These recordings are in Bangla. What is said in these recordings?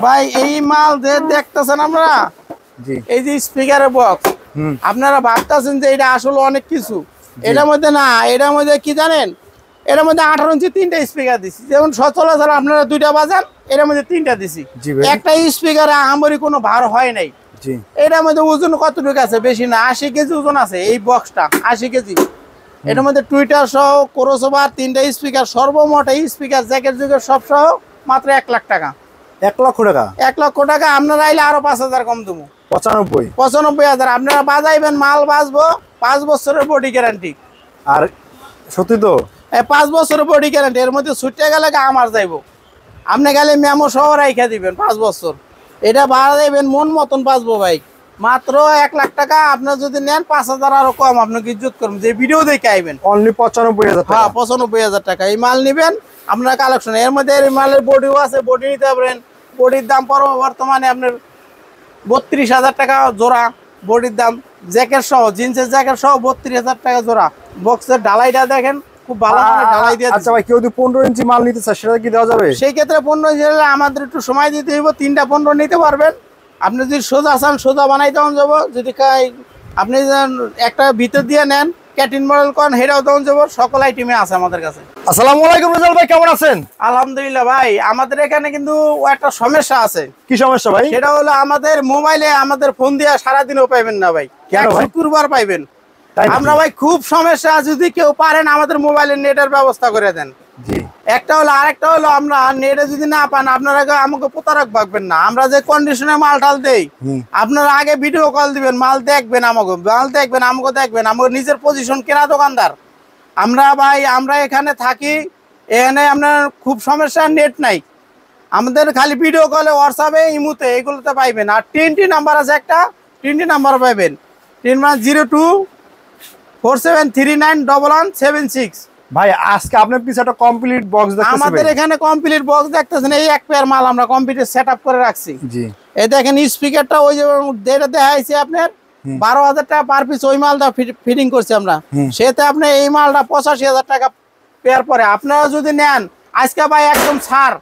ভাই এই মাল যে দেখতেছেন আমরা, এই যে স্পিকারের বক্স, আপনারা ভাবতেছেন যে এটা আসলে অনেক কিছু। এটার মধ্যে না, এটার মধ্যে কি জানেন, এটার মধ্যে 18 ইঞ্চি 3টা স্পিকার দিছি। যেমন সচরাচর আপনারা 2টা বাজান, এটার মধ্যে 3টা দিছি। একটা স্পিকারে আহামরি কোনো ভার হয় নাই। এটার মধ্যে ওজন কতটুকু আছে? বেশি না, 80 কেজি ওজন আছে এই বক্সটা, 80 কেজি। এটার মধ্যে টুইটার সহ, ক্রসওভার, 3টা স্পিকার, সর্বমোট এই স্পিকার জ্যাকেট যুগের সব সহ মাত্র 1 লাখ টাকা। 1 লক্ষ টাকা? 1 লক্ষ টাকা। আপনারা আইলে আরো 5000 কম দেবো। 95,000 আপনারা বাজাইবেন, মাল বাজবো, 5 বছরের বডি গ্যারান্টি। আর সত্যি তো 5 বছরের বডি গ্যারান্টি। এর মধ্যে ছুটে গেলে আমার যাইবো, আপনি গেলে মেমো সহ রাইখা দিবেন 5 বছর। এটা বাজাইবেন মন মতন বাজবো ভাই। মাত্র 1 লাখ টাকা। আপনার যদি নেন 5000 আরো কম আপনাকে ইজ্জত করবেন, যে ভিডিও দেখে আইবেন। অনলি 95,000 টাকা? হ্যাঁ, 95,000 টাকা এই মাল নিবেন আপনার কালেকশন। এর মধ্যে এই মালের বডিও আছে, বডি নিতে পারেন। বডির দাম পড়বে বর্তমানে আপনার 32,000 টাকা জোড়া বডির দাম। জ্যাকেট সহ, জিন্সের জ্যাকেট সহ 32,000 টাকা জোড়া। বক্সের ঢালাইটা দেখেন, খুব ভালো ঢালাই দিয়ে। আচ্ছা ভাই, কেউ যদি 15 ইঞ্চি মাল নিতে চায় সেটা কি দেওয়া যাবে? সেই ক্ষেত্রে 15 ইঞ্চি আমাদের একটু সময় দিতে হইব। 3টা 15 নিতে পারবেন। আপনি যদি সোজা চান সোজা বানাইতে যাব, যদি আপনি একটা ভিতর দিয়ে নেন ক্যাটিন মডেল করেন, হেরাও তখন যাব। সকল আইটেমে আছে আমাদের কাছে। আসসালামু আলাইকুম রেজাল ভাই, কেমন আছেন? আলহামদুলিল্লাহ ভাই। আমাদের এখানে কিন্তু একটা সমস্যা আছে। কি সমস্যা ভাই? সেটা হলো আমাদের মোবাইলে আমাদের ফোন দিয়ে সারাদিনও পাইবেন না ভাই, শুক্রবার পাইবেন। আমরা ভাই খুব সমস্যা, যদি কেউ পারেন আমাদের মোবাইলে নেটের ব্যবস্থা করে দেন। একটা হলো, আরেকটা হলো আমরা নেটে যদি না পান আপনারা আমাকে প্রতারক ভাববেন না। আমরা যে কন্ডিশনে মাল টাল দেই, আপনারা আগে ভিডিও কল দিবেন, মাল দেখবেন, আমাকে দেখবেন। আমাকে নিজের পজিশন কেনা দোকানদার আমরা ভাই। আমরা এখানে থাকি, এখানে আপনার খুব সমস্যা, নেট নাই। আমাদের খালি ভিডিও কলে, হোয়াটসঅ্যাপে, ইমুতে, এগুলোতে পাইবেন। আর 3টি নাম্বার আছে, একটা 3টি নাম্বার পাইবেন। 0247391176। ভাই আজকে আপনার পিছে একটা কমপ্লিট বক্স দেখতেছি। আমাদের এখানে কমপ্লিট বক্স দেখতেছেন, এই এক পেয়ার মাল আমরা কমপ্লিট সেটআপ করে রাখছি। এই দেখেন স্পিকারটা, ওই যে যেটা দেখাইছি আপনার 12,000 টাকা পার পিস, ওই মালটা ফিটিং করছি আমরা। সেতে আপনি এই মালটা 85,000 টাকা পেয়ার পরে। আপনারা যদি নেন আজকে ভাই একদম ছাড়।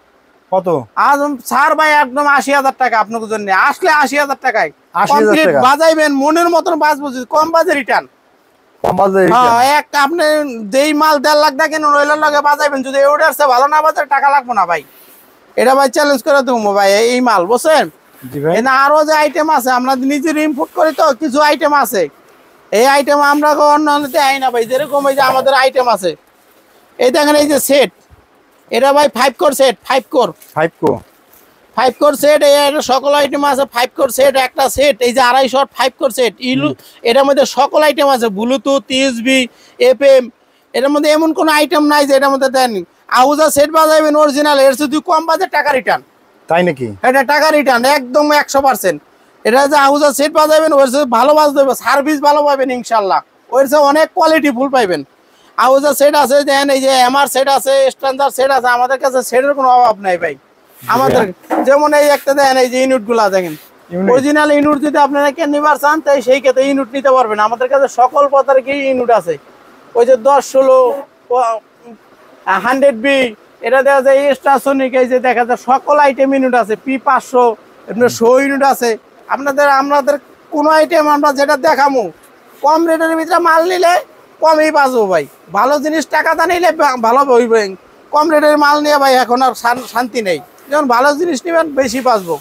কত? আজ ছাড় ভাই একদম 80,000 টাকা আপনাদের জন্য। আসলে 80,000 টাকায় কমপ্লিট বাজাইবেন, মনের মতন বাজবো। যদি কম বাজে রিটার্ন। আপনি যেই মাল 1.5 লাখ দেখেন ওইলার লগে বাজাইবেন। যদি অর্ডার সে ভালো না বাজায় টাকা লাগবে না ভাই। এটা ভাই চ্যালেঞ্জ করে দেবো ভাই এই মাল, বুঝছেন? আরো যে আইটেম আছে, আমরা নিজের ইম্পোর্ট করি তো, কিছু আইটেম আছে। এই আইটেম আমরা অন্য আই না ভাই। যেরকম এই যে আমাদের আইটেম আছে, এই দেখেন এই যে সেট, এটা ভাই 5 কোর সেট। 5 কোর সেট, সকল আইটেম আছে। 5 কোর সেট, একটা সেট এই যে 250 5 কোর সেট। এটার মধ্যে সকল আইটেম আছে, ব্লুটুথ, ইউএসবি, এফএম। এটার মধ্যে এমন কোনো আইটেম নাই যে এটার মধ্যে দেন। আউজা সেট বাজাবেন অরিজিনাল, এর যদি কম বাজে টাকা রিটার্ন। তাই নাকি? এটা টাকা রিটার্ন একদম 100%। এটা যে আউজা সেট বাজাবেন, ওর সাথে ভালো বাজতে হবে, সার্ভিস ভালো পাবেন ইনশাল্লাহ। ওর সাথে অনেক কোয়ালিটি ফুল পাইবেন। আউজা সেট আছে, দেন এই যে এমআর সেট আছে, স্ট্যান্ডার্ড সেট আছে। আমাদের কাছে সেটের কোনো অভাব নাই ভাই। আমাদের যেমন এই একটা দেন, এই যে ইউনিট গুলা দেখেন, অরিজিনাল ইউনিট যদি আপনারা নিবার চান তাই সেই ক্ষেত্রে ইউনিট নিতে পারবেন। আমাদের কাছে সকল প্রকারের কি ইউনিট আছে। ওই যে 10, 16, 100B, এটা দেখা যায় স্টারসনিক, এই যে দেখা যায় সকল আইটেম ইউনিট আছে। P500 আপনার 100 ইউনিট আছে। আমাদের কোনো আইটেম আমরা যেটা দেখামো, কম রেটের ভিতরে মাল নিলে কমই বাঁচবো ভাই। ভালো জিনিস টাকাটা নিলে ভালো হইবে। কম রেটের মাল নিয়ে ভাই এখন আর শান্তি নেই। যেমন ভালো জিনিস নেবেন বেশি বাঁচবো।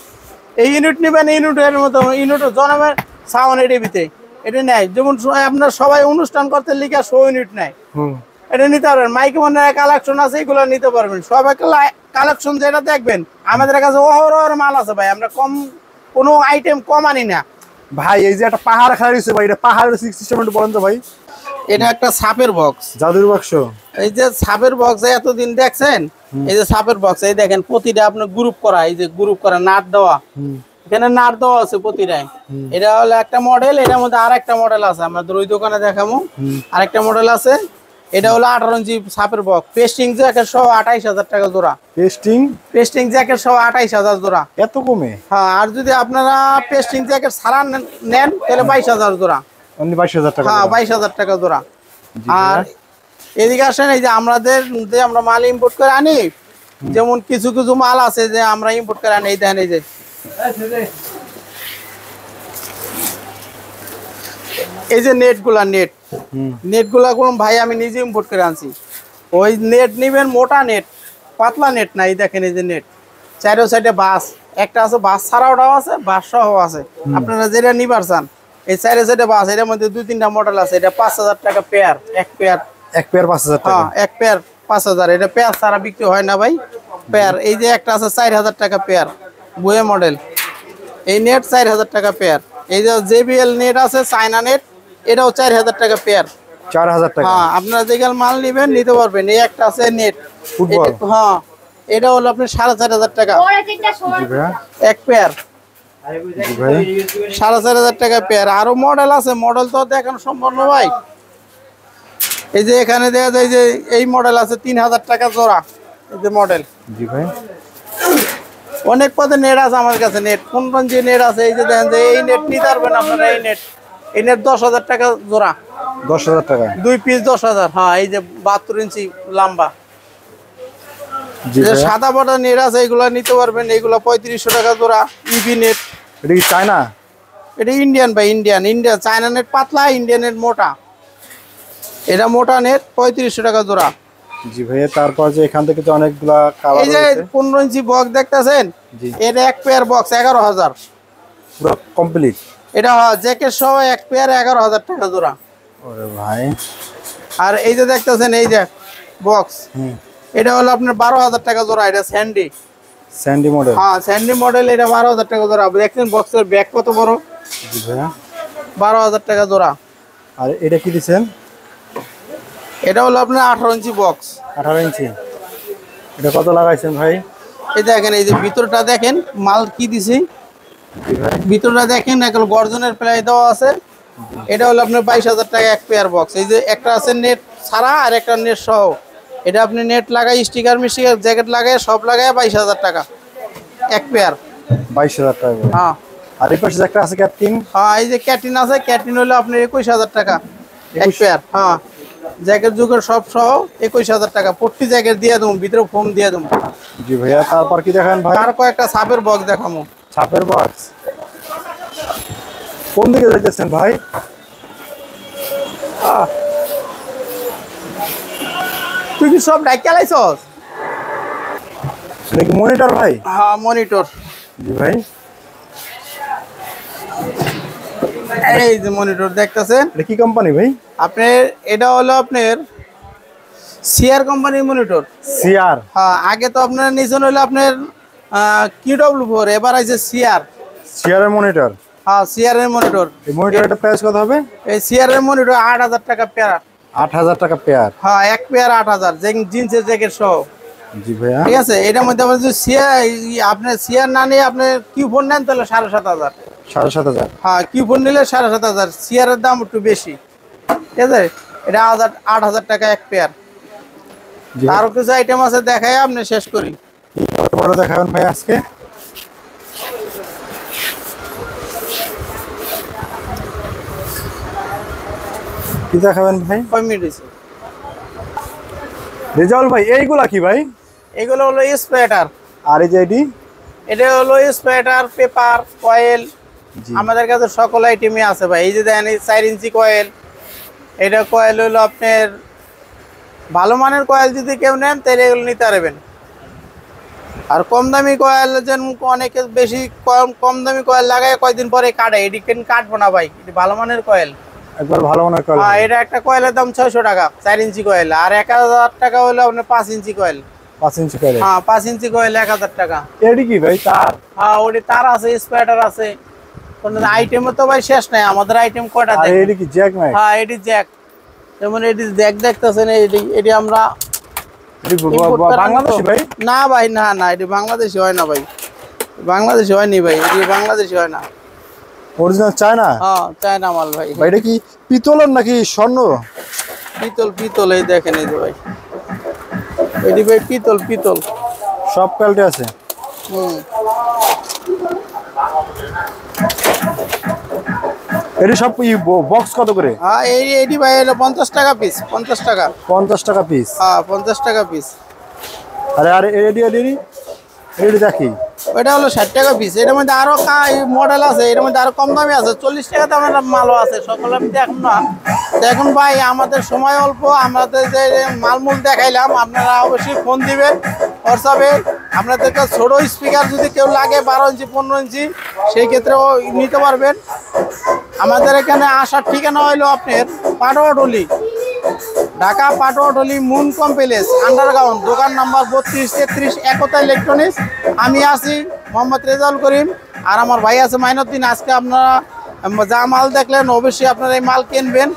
এই ইউনিট নেবেন, ইউনিটের মতো ইউনিট জনমের সাউন্ড এডিবিতে এটা নেয়। যেমন আপনার সবাই অনুষ্ঠান করতে লিখে 100 ইউনিট নেয়, এটা নিতে পারবেন। মাইক মনের কালেকশন আছে, এগুলো নিতে পারবেন। সবাই কালেকশন যেটা দেখবেন, আমাদের কাছে অহরহ মাল আছে ভাই। আমরা কম কোনো আইটেম কম আনি না ভাই। এই যে একটা পাহাড় খাড়া হইছে ভাই, এটা পাহাড়ের সিস্টেম একটু বলেন তো ভাই। এটা একটা সাপের বক্স, জাদুর বাক্স। এই যে সাপের বক্স এতদিন দেখছেন, এই যে সাপের বক্স, এই দেখেন প্রতিটা আপনার গ্রুপ করা, এই যে গ্রুপ করা নাট দেওয়া, এখানে নাট দেওয়া আছে প্রতিটায়। এটা হলো একটা মডেল। এটার মধ্যে আর একটা মডেল আছে, আমাদের ওই দোকানে দেখাবো। আরেকটা মডেল আছে, এটা হলো 18 ইঞ্চি সাপের বক্স। পেস্টিং জ্যাকেট সহ 28,000 টাকা জোড়া। পেস্টিং জ্যাকেট সহ 28,000 জোড়া। এত কমে? হ্যাঁ, আর যদি আপনারা পেস্টিং জ্যাকেট ছাড়া নেন তাহলে 22,000 জোড়া। 22,000 টাকা? হ্যাঁ, 22,000 টাকা জোড়া। আর এদিকে আসেন, এই যে আমরা মাল ইম্পোর্ট করে আনি, যেমন কিছু কিছু মাল আছে যে আমরা ইম্পোর্ট করে আনি, এই দেখেন এই যে এই যে নেট গুলা কোন ভাই আমি নিজে ইম্পোর্ট করে আনছি। ওই নেট নিবেন মোটা নেট, পাতলা নেট না। এই দেখেন এই যে নেট, চারো সাইডে বাস, একটা আছে বাস ছাড়াওটাও আছে, বাস সহ আছে। আপনারা যেটা নিবার চান, এই চারো সাইডে বাস, এটার মধ্যে 2-3টা মডেল আছে। এটা 5000 টাকা পেয়ার, এক পেয়ার 5000 টাকা। হ্যাঁ, এক পেয়ার 5000। এটা পেয়ার ছাড়া বিক্রি হয় না ভাই, পেয়ার। এই যে একটা আছে 4000 টাকা পেয়ার, বুয়ে মডেল। এই নেট 4000 টাকা পেয়ার। এই যে JBL নেট আছে, চায়না নেট, এটাও 4000 টাকা পেয়ার। 4000 টাকা। হ্যাঁ, আপনারা যেগুলো মাল নেবেন নিতে পারবেন। এই একটা আছে নেট ফুটবল। হ্যাঁ, এটা হলো আপনার 4500 টাকা জি ভাইয়া। এক পেয়ার, জি ভাই। 4500 টাকা পেয়ার। আরো মডেল আছে, মডেল তো দেখানো সম্ভব না ভাই। এই যে এখানে দেখা যায় যে এই মডেল আছে 3000 টাকা জোড়া, এই যে মডেল। জি ভাই। অনেক পদে নেট আছে আমার কাছে, নেট কোন কোন যে নেট আছে। এই যে দেখেন যে এই নেট নিতে পারবেন আপনারা। এই নেট 10,000 টাকা জোড়া, 10000 টাকা 2 পিস 10,000। হ্যাঁ, এই যে 72 ইঞ্চি লম্বা। জি যে ভাইয়া। সাদা বড় নেট আছে, এগুলা নিতে পারবেন। এগুলা 3500 টাকা জোড়া, ইবি নেট। এটা কি চায়না? এটা ইন্ডিয়ান ভাই, ইন্ডিয়ান। চায়না নেট পাতলা, ইন্ডিয়ান নেট মোটা। এটা মোটা নেট 3500 টাকা জোড়া। জি ভাইয়া। তারপর যে এখান থেকে তো অনেকগুলা কালার এই যে রয়েছে। 15 ইঞ্চি বক্স দেখতেছেন, জি। এটা এক পেয়ার বক্স 11000। পুরো কমপ্লিট। এটা জ্যাকেট সহ এক পেয়ার 11000 টাকা জোড়া। ওরে ভাই। আর এই যে দেখতেছেন এই যে বক্স, এটা হলো আপনার 12000 টাকা জোড়া। এটা স্যান্ডি মডেল। হ্যাঁ, স্যান্ডি মডেল। এটা 12000 টাকা জোড়া। দেখছেন বক্সের ব্যাগ কত বড়, জি ভাইয়া। 12000 টাকা জোড়া। আর এটা কি দিছেন? এটা হলো আপনার 18 ইঞ্চি বক্স, 18 ইঞ্চি। এটা কত লাগাইছেন ভাই? এই দেখেন এই যে ভিতরটা দেখেন মাল কি দিছি, জি ভাই। ভিতরটা দেখেন এখন গর্জনের প্রায় দেওয়া আছে। এটা হলো আপনার 22000 টাকা এক পেয়ার বক্স। এই যে একটা আছে নেট ছাড়া আর একটা নেট সহ। এটা আপনি নেট লাগাই, স্টিকার মিস্টিকার জ্যাকেট লাগাই, সব লাগাই 22000 টাকা এক পেয়ার। 22000 টাকা। হ্যাঁ আর এই পাশে একটা আছে ক্যাপ্টেন। হ্যাঁ, এই যে ক্যাটিন আছে, ক্যাটিন হলো আপনার 21000 টাকা এক পেয়ার। হ্যাঁ, জ্যাকেট যুগের সব সহ 21000 টাকা। প্রতি জ্যাকেট দিয়ে দেবো, ভিতরে ফোম দিয়ে দেবো। জি ভাইয়া। তারপর কি দেখান ভাই? আর কয়েকটা সাপের বক্স দেখাবো। ছাপের বক্স কোন দিকে যাইতেছেন ভাই? তুই কি সব ডাইক চালাইছস? এটা কি মনিটর ভাই? হ্যাঁ, মনিটর। জি ভাই। এই যে মনিটর দেখতেছেন, এটা কি কোম্পানি ভাই? আপনার এটা হলো আপনার সিআর কোম্পানির মনিটর। সিআর। হ্যাঁ, আগে তো আপনার নিচন হলো আপনার QW4, এবার আছে সিআর। সিআর এর মনিটর। হ্যাঁ, সিআর এর মনিটর। এই মনিটরটা প্রাইস কত হবে? এই সিআর এর মনিটর 8000 টাকা পেয়ার। 8000 টাকা পেয়ার। হ্যাঁ, এক পেয়ার 8000, জিন্সের জ্যাকেট সহ। জি ভাইয়া। ঠিক আছে, এটার মধ্যে আপনি যদি আপনার সিআর না নিয়ে আপনি Q4 নেন তাহলে 7500। 7500। হ্যাঁ, Q4 নিলে 7500। সিআর এর দাম একটু বেশি। ঠিক আছে, এটা 8000 টাকা এক পেয়ার। জি। আরো কিছু আইটেম আছে, দেখাই আপনি শেষ করি। কত বড় দেখাবেন ভাই আজকে? কি দেখাবেন ভাই? কয় মিনিট হয়েছে? রেজাউল ভাই এইগুলা কি ভাই? এগুলো হলো স্প্রেটার। আর এই যে এটি? এটা হলো স্প্রেটার, পেপার, কয়েল। জি। আমাদের কাছে সকল আইটেমই আছে ভাই। এই যে দেখেন 4 ইঞ্চি কয়েল। এটা কয়েল হলো আপনার ভালো মানের কয়েল, যদি কেউ নেন তাহলে এগুলো নিতে পারবেন। আর কম দামি কয়েল যেন অনেকে বেশি কম দামি কয়েল লাগায় কয়েকদিন পরে কাটে, এটি কেন কাটবো না ভাই, এটি ভালো মানের কয়েল। একবার ভালো মনে করেন। হ্যাঁ, এটা একটা কয়েলের দাম 600 টাকা 4 ইঞ্চি কয়েল। আর 1000 টাকা হলো আপনার 5 ইঞ্চি কয়েল। 5 ইঞ্চি করে। হ্যাঁ, 5 ইঞ্চি কয়েল 1000 টাকা। এটি কি ভাই? তার? হ্যাঁ, ওটি তার আছে, স্প্রেটার আছে। কোনো আইটেমও তো ভাই শেষ নাই, আমাদের আইটেম কয়টা আর দেখেন। এটি কি জ্যাক নাই? হ্যাঁ, এটি জ্যাক। যেমন এটি জ্যাক দেখতেছেন, এটি আমরা এটি import করা বাংলাদেশি তো। ভাই? না ভাই, না, এটি বাংলাদেশি হয় না ভাই, বাংলাদেশি হয়নি ভাই, এটি বাংলাদেশি হয় না। Original China? হ্যাঁ, চায়না মাল ভাই। ভাই এটা কি পিতলের নাকি স্বর্ণ? পিতল। এই দেখেন এই যে ভাই, এটি ভাই পিতল। সব কোয়ালিটি আছে। হুম। এটি সব বক্স কত করে? হ্যাঁ, এটি ভাই হলো 50 টাকা পিস, 50 টাকা। 50 টাকা পিস। হ্যাঁ, 50 টাকা পিস। আরে আরে এডি এডি এডি দেখি ওইটা হলো 60 টাকা পিস। এটার মধ্যে আরো মডেল আছে, এটার মধ্যে আরো কম দামে আছে, 40 টাকা দামের মালও আছে। সকলে আমি দেখুন না, দেখুন ভাই আমাদের সময় অল্প, আমাদের যে মালমূল দেখাইলাম, আপনারা অবশ্যই ফোন দিবেন হোয়াটসঅ্যাপে। আপনাদেরকে ছোট স্পিকার যদি কেউ লাগে 12 ইঞ্চি 15 ইঞ্চি সেই ক্ষেত্রেও নিতে পারবেন। আমাদের এখানে আসার ঠিকানা হইলো আপনার Patuatuli, Dhaka Patuatuli moon complex underground, দোকান নাম্বার 32-33 একতা ইলেকট্রনিক্স। আমি আছি মোহাম্মদ রেজাউল করিম, আর আমার ভাই আছে মাইনুদ্দিন। আজকে আপনারা যা মাল দেখলেন অবশ্যই আপনারা এই মাল কিনবেন।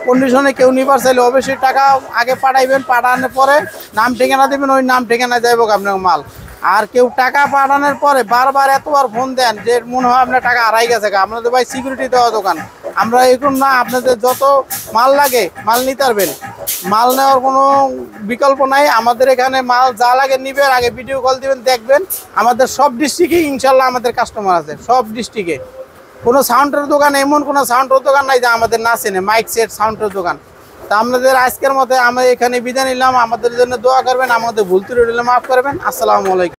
কন্ডিশনে কেউ নিবার চাইলে অবশ্যই টাকা আগে পাঠাইবেন, পাঠানোর পরে নাম ঠিকানা দেবেন, ওই নাম ঠিকানায় যাইব আপনার মাল। আর কেউ টাকা পাঠানোর পরে বারবার এতবার ফোন দেন যে মনে হয় আপনার টাকা হারাই গেছে। আপনাদের ভাই সিকিউরিটি দেওয়া দোকান, আমরা এরকম না, আপনাদের যত মাল লাগে মাল নিতে পারবেন, মাল নেওয়ার কোনো বিকল্প নাই। আমাদের এখানে মাল যা লাগে নিবেন, আগে ভিডিও কল দিবেন, দেখবেন। আমাদের সব ডিস্ট্রিক্টে ইনশাল্লাহ আমাদের কাস্টমার আছে, সব ডিস্ট্রিক্টে। কোনো সাউন্ডের দোকান, এমন কোনো সাউন্ডের দোকান নাই যে আমাদের না চেনে, মাইক সেট সাউন্ডের দোকান। তা আপনাদের আজকের মতো আমরা এখানে বিদায় নিলাম। আমাদের জন্য দোয়া করবেন, আমাদের ভুল ত্রুটি হলে মাফ করবেন। আসসালামু আলাইকুম।